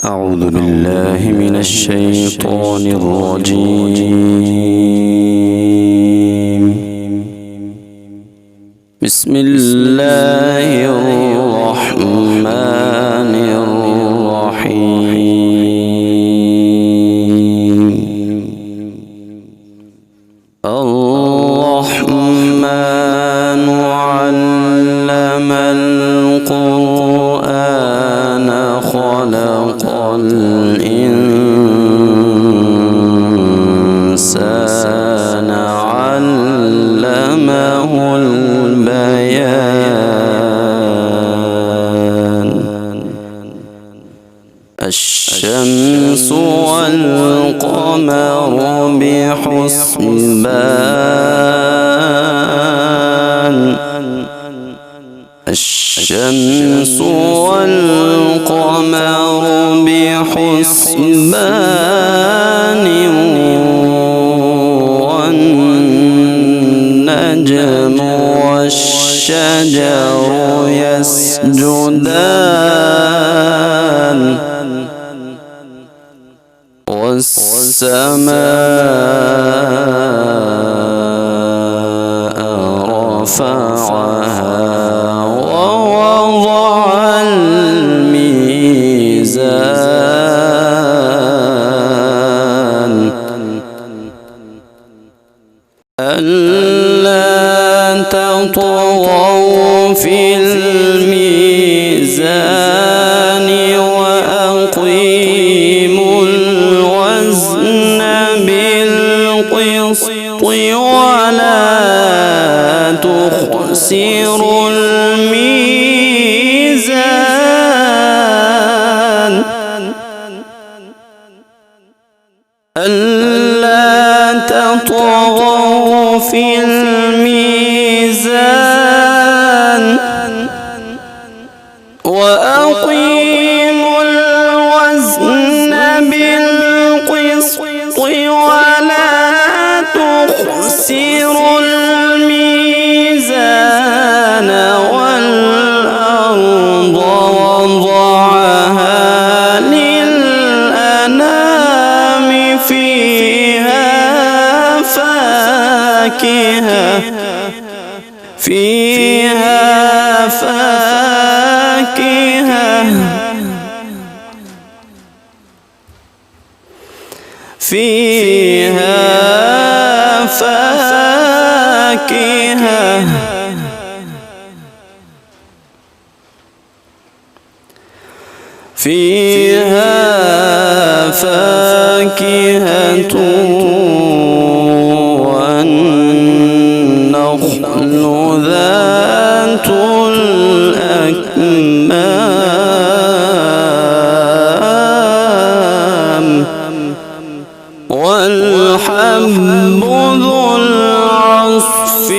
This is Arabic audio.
أعوذ بالله من الشيطان الرجيم. بسم الله الرحمن الرحيم. الرحمن علم القرآن خلق الإنسان علمه البيان. الشمس والقمر بحسبان. الشمس والقمر بحسبان. والنجم والشجر يسجدان. والسماء رفعها ووضع الميزان ألا تطغوا في الميزان وأقيموا الوزن بالقسط ولا تخسروا الميزان. ألا تطغوا في الميزان وأقيموا الوزن بالقسط ولا تخسروا الميزان. والأرض وضعها للأنام فيها فاكهة فيها فاكهة والنخل ذات الأكمام والحب ذو العصف